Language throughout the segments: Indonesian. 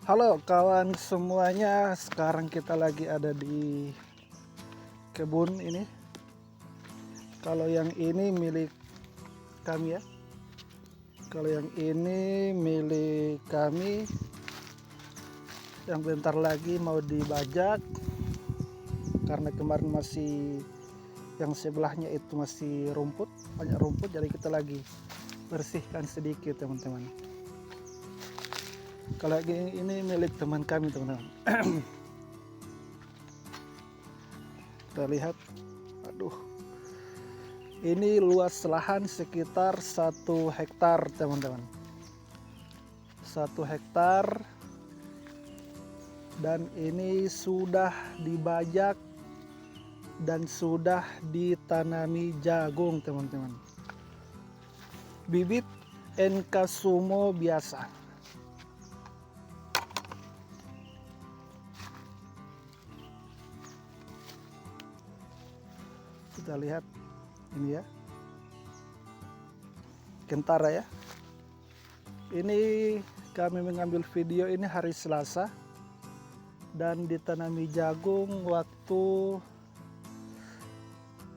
Halo kawan semuanya, sekarang kita lagi ada di kebun ini. Kalau yang ini milik kami ya. Kalau yang ini milik kami, yang bentar lagi mau dibajak karena kemarin masih yang sebelahnya itu masih rumput, banyak rumput, jadi kita lagi bersihkan sedikit teman-teman. Kalau ini milik teman kami teman-teman. Kita lihat, aduh, ini luas lahan sekitar 1 hektar teman-teman. 1 hektar, dan ini sudah dibajak dan sudah ditanami jagung teman-teman. Bibit NK Sumo biasa. Kita lihat ini ya, kentara ya. Ini kami mengambil video ini hari Selasa dan ditanami jagung waktu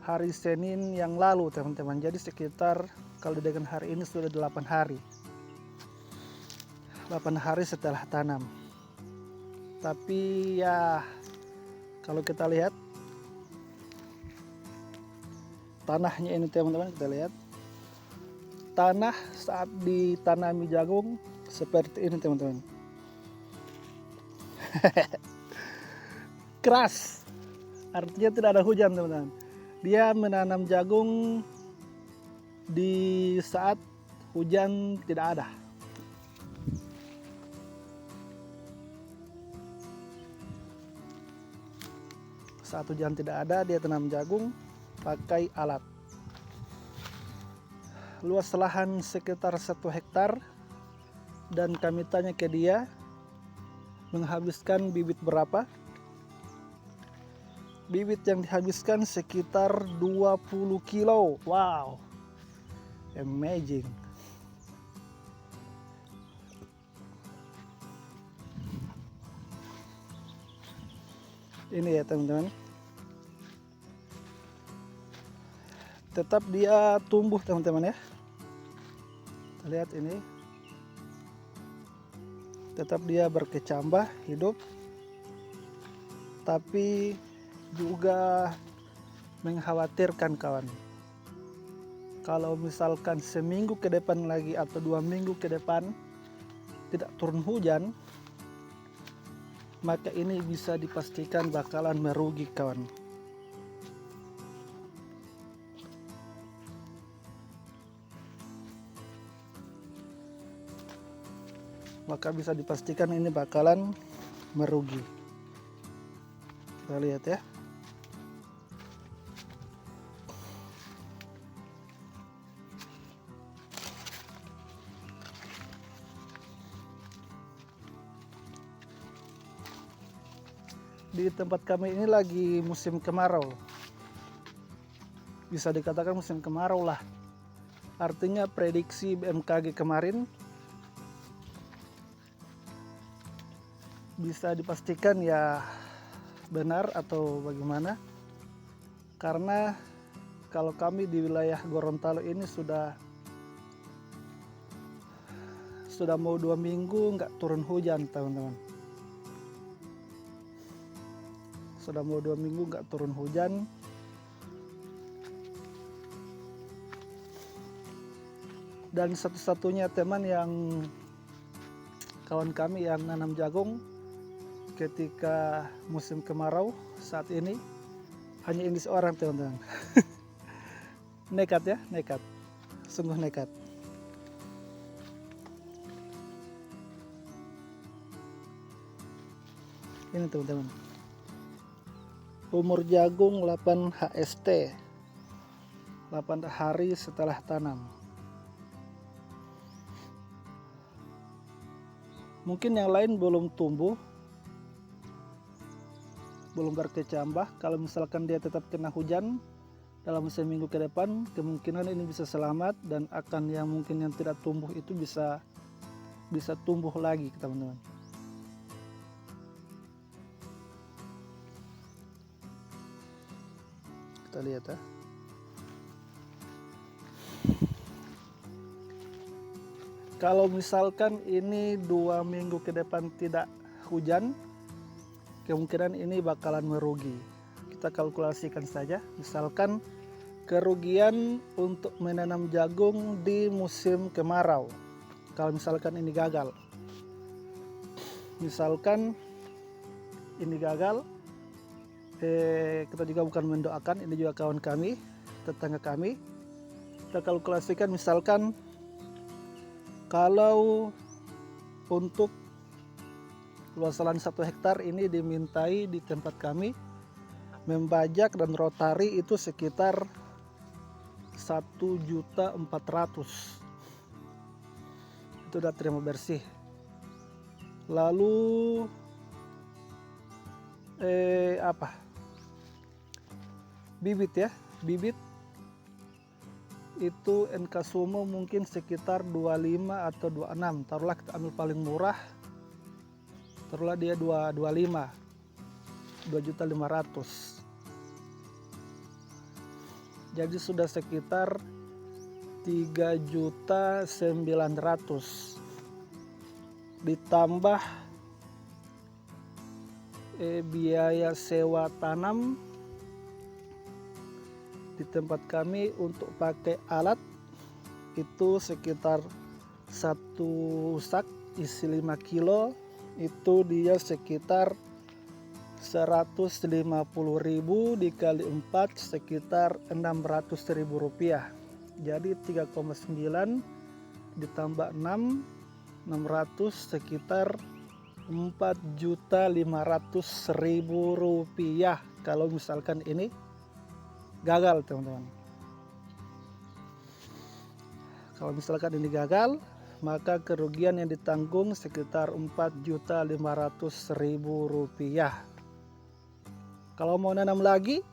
hari Senin yang lalu teman-teman. Jadi sekitar kalau dengan hari ini sudah 8 hari. 8 hari setelah tanam. Tapi ya kalau kita lihat tanahnya ini teman-teman, kita lihat tanah saat ditanami jagung seperti ini teman-teman. Keras, artinya tidak ada hujan teman-teman. Dia menanam jagung di saat hujan tidak ada. Saat hujan tidak ada, dia tanam jagung pakai alat. Luas lahan sekitar 1 hektar, dan kami tanya ke dia menghabiskan bibit berapa. Bibit yang dihabiskan sekitar 20 kilo. Wow, amazing. Ini ya teman-teman, tetap dia tumbuh teman-teman ya. Kita lihat ini, tetap dia berkecambah hidup, tapi juga mengkhawatirkan kawan. Kalau misalkan seminggu ke depan lagi atau 2 minggu ke depan tidak turun hujan, maka ini bisa dipastikan bakalan merugi kawan. Maka bisa dipastikan ini bakalan merugi. Kita lihat ya. Di tempat kami ini lagi musim kemarau. Bisa dikatakan musim kemarau lah. Artinya prediksi BMKG kemarin bisa dipastikan ya benar atau bagaimana. Karena kalau kami di wilayah Gorontalo ini sudah mau 2 minggu nggak turun hujan teman-teman. Sudah mau 2 minggu nggak turun hujan. Dan satu-satunya teman yang kawan kami yang nanam jagung ketika musim kemarau saat ini hanya ini seorang teman-teman. Nekat ya, nekat, sungguh nekat. Ini teman-teman, umur jagung 8 HST, 8 hari setelah tanam. Mungkin yang lain belum tumbuh, belum berkecambah. Kalau misalkan dia tetap kena hujan dalam seminggu ke depan, kemungkinan ini bisa selamat, dan akan yang mungkin yang tidak tumbuh itu bisa tumbuh lagi teman-teman. kita lihat ya. Kalau misalkan ini 2 minggu ke depan tidak hujan, kemungkinan ini bakalan merugi. Kita kalkulasikan saja, misalkan kerugian untuk menanam jagung di musim kemarau. Kalau misalkan ini gagal, misalkan ini gagal, kita juga bukan mendoakan, ini juga kawan kami, tetangga kami. Kita kalkulasikan misalkan kalau untuk luas lahan 1 hektar ini dimintai di tempat kami membajak dan rotari itu sekitar 1.400.000. Itu udah terima bersih. Lalu bibit ya, bibit itu NK Sumo mungkin sekitar 25 atau 26. Taruhlah kita ambil paling murah, taruhlah dia 225, 2.500.000. Jadi sudah sekitar 3.900.000 ditambah biaya sewa tanam di tempat kami untuk pakai alat itu sekitar 1 sak isi 5 kilo, itu dia sekitar 150.000 dikali 4 sekitar 600.000 rupiah. Jadi 3,9 ditambah 6, 600 sekitar 4.500.000 rupiah kalau misalkan ini gagal, teman-teman. Kalau misalkan ini gagal, maka kerugian yang ditanggung sekitar 4.500.000 rupiah. Kalau mau nanam lagi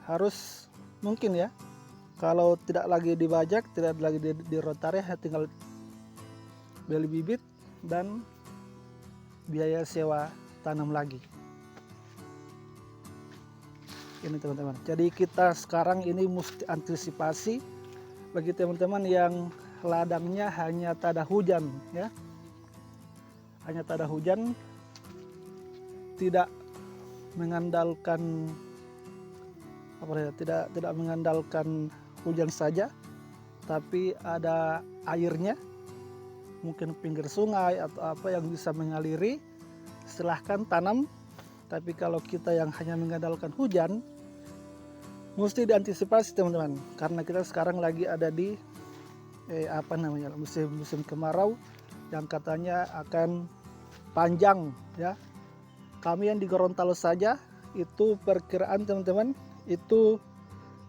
harus mungkin ya, kalau tidak lagi dibajak, tidak lagi di rotari, tinggal beli bibit dan biaya sewa tanam lagi. Ini teman-teman, jadi kita sekarang ini mesti antisipasi bagi teman-teman yang ladangnya hanya tada hujan ya, hanya tada hujan, tidak mengandalkan tidak mengandalkan hujan saja, tapi ada airnya, mungkin pinggir sungai atau apa yang bisa mengaliri, silahkan tanam. Tapi kalau kita yang hanya mengandalkan hujan, mesti diantisipasi teman-teman, karena kita sekarang lagi ada di musim kemarau yang katanya akan panjang ya. Kami yang di Gorontalo saja itu perkiraan teman-teman, itu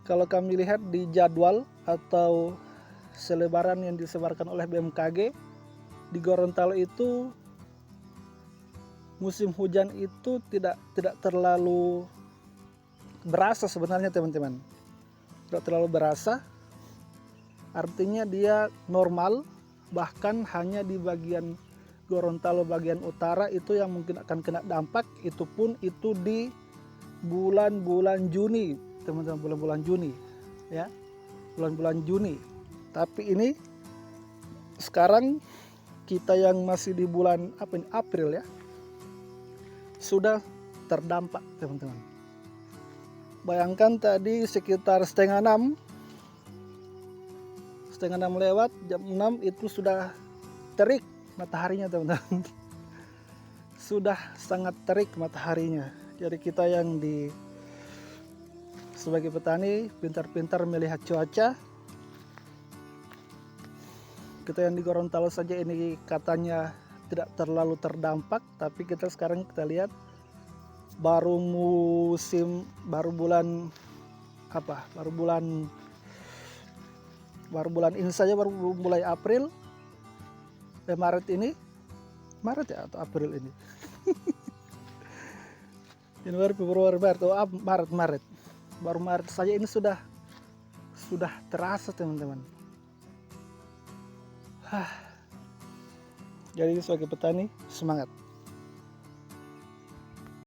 kalau kami lihat di jadwal atau selebaran yang disebarkan oleh BMKG, di Gorontalo itu musim hujan itu tidak terlalu berasa sebenarnya teman-teman, tidak terlalu berasa, artinya dia normal. Bahkan hanya di bagian Gorontalo bagian utara itu yang mungkin akan kena dampak, itu pun itu di bulan-bulan Juni teman-teman, bulan-bulan Juni ya, bulan-bulan Juni. Tapi ini sekarang kita yang masih di bulan April ya, sudah terdampak teman-teman. Bayangkan tadi sekitar setengah 6 lewat, jam 6 itu sudah terik mataharinya teman-teman. Sudah sangat terik mataharinya. Jadi kita yang sebagai petani pintar-pintar melihat cuaca. Kita yang di Gorontalo saja ini katanya tidak terlalu terdampak, tapi kita sekarang kita lihat baru bulan ini saja, baru mulai April, Maret ya atau April ini. Januari, Februari, Maret. Baru Maret saja ini sudah terasa teman-teman. Jadi sebagai petani semangat.